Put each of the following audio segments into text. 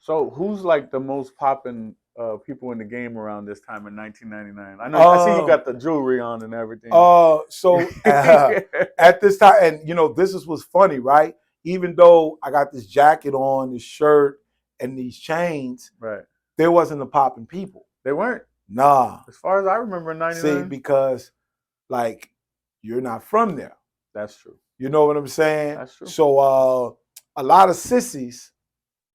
So who's like the most popping people in the game around this time in 1999? I see you got the jewelry on and everything. At this time, and this is what's funny, right? Even though I got this jacket on, this shirt, and these chains, right? There wasn't a popping people. They weren't. Nah. As far as I remember, in '99. See, because like you're not from there. That's true. You know what I'm saying? That's true. So a lot of sissies,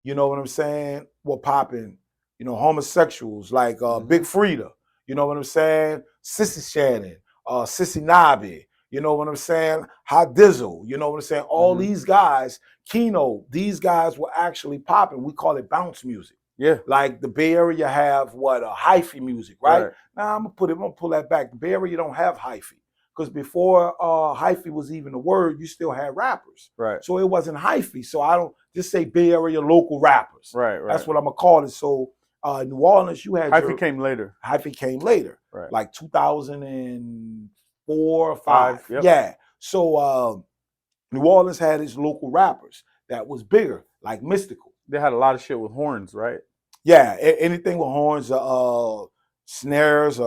you know what I'm saying, were popping. Homosexuals like Big Frida. You know what I'm saying? Sissy Shannon, Sissy Nobby. You know what I'm saying? Hot Dizzle. You know what I'm saying? All these guys, Keno, these guys were actually popping. We call it bounce music. Yeah. Like the Bay Area have hyphy music, right? Now I'm gonna pull that back. The Bay Area don't have hyphy. Because before hyphy was even a word, you still had rappers. Right. So it wasn't hyphy. So I don't just say Bay Area local rappers. Right. That's what I'm gonna call it. So New Orleans, you had hyphy came later. Hyphy came later. Right. Like 2004 or 5. Yep. Yeah. So New Orleans had its local rappers that was bigger, like Mystical. They had a lot of shit with horns, right? Yeah, anything with horns, snares,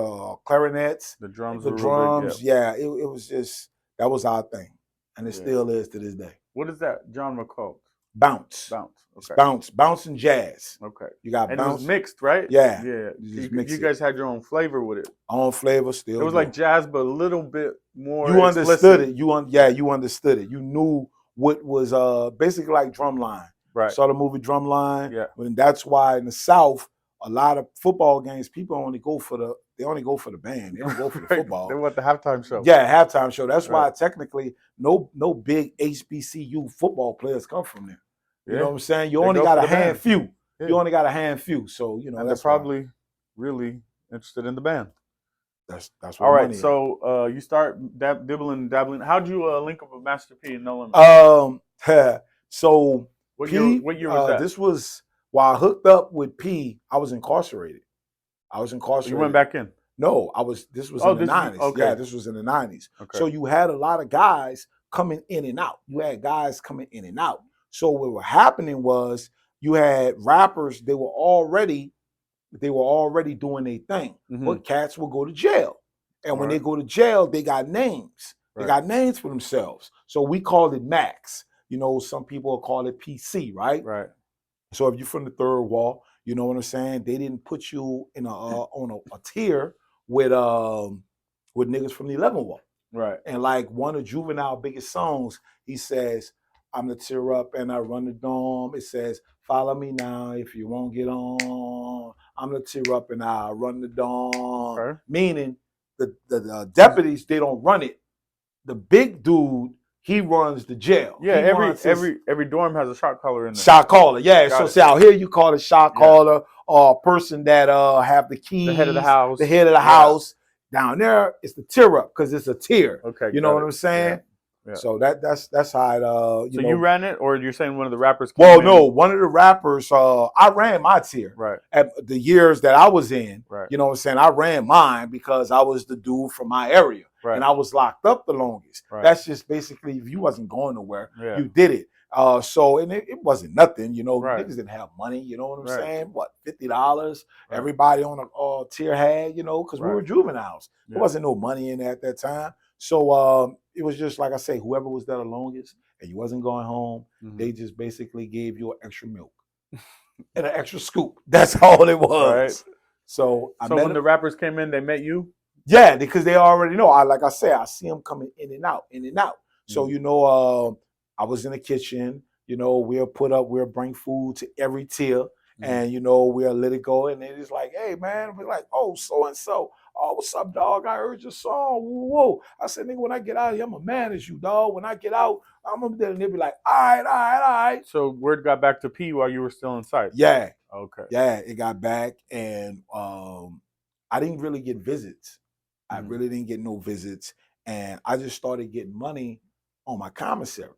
clarinets, the drums. Yeah, it was just that was our thing, and it still is to this day. What is that genre called? Bounce. Okay. Bounce and jazz. Okay. You got and bounce. It was mixed, right? Yeah. You guys had your own flavor with it. Own flavor still. It was like jazz, but a little bit more. You understood it. You understood it. You knew what was basically like Drumline. Right. Saw the movie Drumline. Yeah. And that's why in the South, a lot of football games, people only go for the band. They don't go for the football. They want the halftime show. Yeah, halftime show. That's why technically no big HBCU football players come from there. You know what I'm saying? You only got a handful. You only got a handful. So and that's probably really interested in the band. That's what all right. So you start dabbling. How'd you link up with Master P and No Limit? So what year was that? This was while I hooked up with P. I was incarcerated. You went back in? No, I was. This was in the 90s. Okay. Yeah, this was in the 90s. Okay. So you had a lot of guys coming in and out. So what was happening was you had rappers. They were already doing their thing. But cats will go to jail, and when they go to jail, they got names. They got names for themselves. So we called it Max. Some people call it PC, right? Right. So if you're from the third wall, you know what I'm saying? They didn't put you in on a tier with niggas from the 11th wall. Right. And like one of Juvenile biggest songs, he says, I'm the tear up and I run the dome. It says, follow me now if you won't get on. I'm the tear up and I run the dome. Okay. Meaning the deputies, they don't run it. The big dude, he runs the jail. Yeah, every dorm has a shot caller in there. Shot caller, yeah. So see, out here you call it shot caller or a person that have the keys. The head of the house. The head of the house. Down there, it's the tier up because it's a tier. Okay. You know what I'm saying? Yeah. So that's how it So you ran it, or you're saying one of the rappers came no, one of the rappers, I ran my tier. Right. At the years that I was in. Right. You know what I'm saying? I ran mine because I was the dude from my area. Right. And I was locked up the longest. Right. That's just basically if you wasn't going nowhere, yeah. you did it. So and it wasn't nothing, right. Niggas didn't have money, you know what I'm saying? What, $50? Everybody on a tier had, because we were juveniles. Yeah. There wasn't no money in there at that time. So it was just like I say, whoever was there the longest and you wasn't going home, they just basically gave you an extra milk and an extra scoop. That's all it was. Right. So when the rappers came in, they met you? Yeah, because they already know. Like I say, I see them coming in and out. So, I was in the kitchen, we'll bring food to every tier and, we'll let it go. And then it's like, hey, man, we're like, oh, so-and-so. Oh, what's up, dog? I heard your song. Whoa. I said, nigga, when I get out of here, I'm going to manage you, dog. When I get out, I'm going to there. And they'll be like, all right. So word got back to P while you were still inside? Yeah. Okay. Yeah, it got back. And I didn't really get visits. I really didn't get no visits. And I just started getting money on my commissary.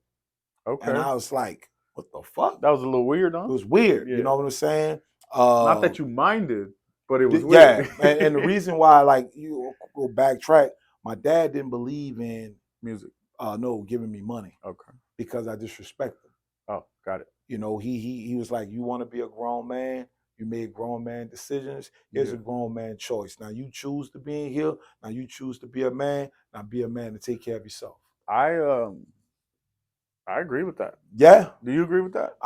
Okay. And I was like, what the fuck? That was a little weird, huh? It was weird. Yeah. You know what I'm saying? Not that you minded, but it was weird. Yeah. and the reason why, like, you go backtrack, my dad didn't believe in music. No, giving me money. Okay. Because I disrespect him. Oh, got it. You know, he was like, you want to be a grown man. You made grown man decisions. Here's a grown man choice. Now you choose to be in here. Now you choose to be a man. Now be a man to take care of yourself. I agree with that. Yeah. Do you agree with that?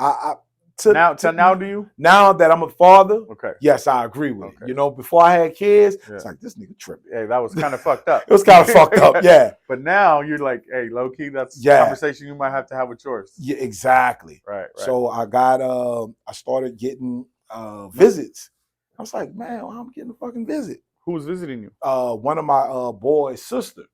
Now Do you? Now that I'm a father, Okay. yes, I agree with it. You know, before I had kids, it's like, this nigga tripping. Hey, that was kind of fucked up. It was kind of fucked up, yeah. But now you're like, hey, low key, that's a conversation you might have to have with yours. Yeah, exactly. Right. So I started getting visits. I was like, man, I'm getting a fucking visit. Who was visiting you? One of my boy's sister.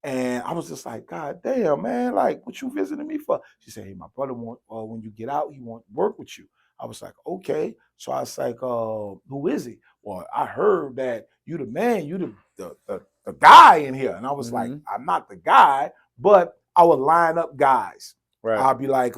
And I was just like, God damn, man, like, what you visiting me for? She said, hey, my brother want, when you get out, he want to work with you. I was like, okay. So I was like, who is he? Well, I heard that you the man, you the guy in here. And I was like, I'm not the guy, but I would line up guys. Right. I'll be like,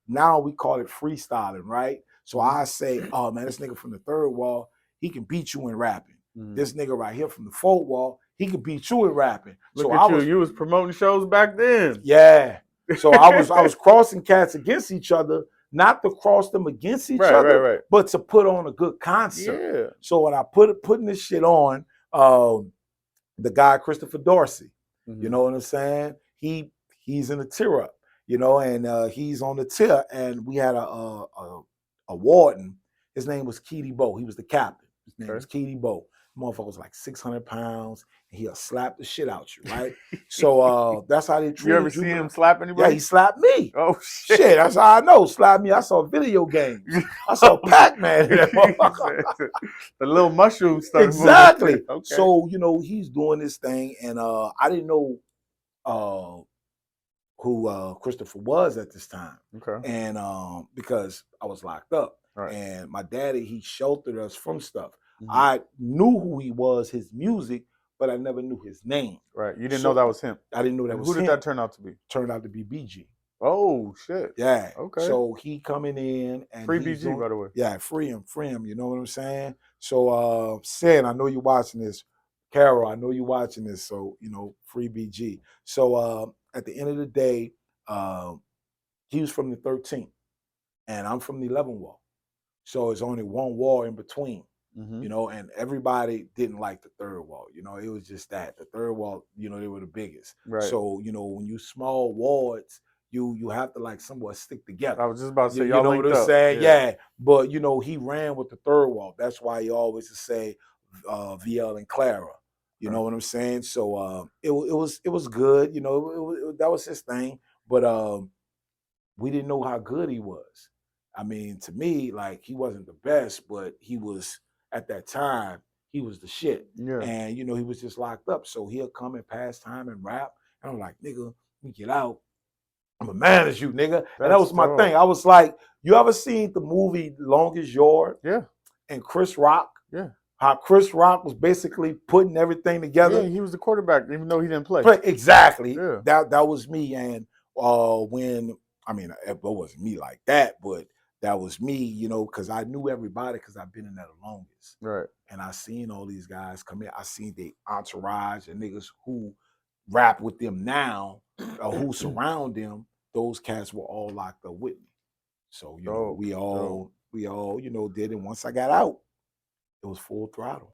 now we call it freestyling, right? So I say, oh man, this nigga from the third wall, he can beat you in rapping. This nigga right here from the fourth wall, he could beat you in rapping. Look at you. You was promoting shows back then. Yeah. So I was crossing cats against each other, not to cross them against each other, but to put on a good concert. Yeah. So when I putting this shit on, the guy Christopher Dorsey, you know what I'm saying? He's in the tier up, you know, and he's on the tier. And we had a warden. His name was Keedy Bo. He was the captain. His name was Keedy Bo. Motherfucker was like 600 pounds, and he'll slap the shit out you, right? So that's how they treat you. You ever see him slap anybody? Yeah, he slapped me. Oh shit! That's how I know. Slap me. I saw video games. I saw Pac-Man. The little mushroom stuff. Exactly. Okay. So you know he's doing this thing, and I didn't know who Christopher was at this time. Okay. And because I was locked up, right. And my daddy, he sheltered us from stuff. I knew who he was, his music, but I never knew his name. Right. You didn't know that was him. I didn't know that was him. Who did that turn out to be? Turned out to be BG. Oh shit. Yeah. Okay. So he coming in and free BG, by the way. Yeah, free him. You know what I'm saying? So Sin, I know you're watching this. Carol, I know you're watching this. So, you know, free BG. So at the end of the day, he was from the 13th and I'm from the 11th wall. So it's only one wall in between. You know, and everybody didn't like the third wall. You know, it was just that the third wall, you know, they were the biggest. Right. So, you know, when you small wards, you have to like somewhat stick together. I was just about to say, you know what I'm saying? Yeah. But you know, he ran with the third wall. That's why he always would say VL and Clara. You know what I'm saying? So it was good. You know, that was his thing. But we didn't know how good he was. I mean, to me, like he wasn't the best, but he was. At that time, he was the shit. Yeah. And, you know, he was just locked up. So he'll come and pass time and rap. And I'm like, nigga, let me get out. I'm a man as you, nigga. And that was my thing. I was like, you ever seen the movie Longest Yard? Yeah. And Chris Rock? Yeah. How Chris Rock was basically putting everything together. Yeah, he was the quarterback, even though he didn't play. Exactly. Yeah. That was me. And it wasn't me like that, but that was me, you know, because I knew everybody because I've been in there the longest. Right. And I seen all these guys come in. I seen the entourage and niggas who rap with them now, or who surround them. Those cats were all locked up with me. So, you know, we all, you know, did it. Once I got out, it was full throttle.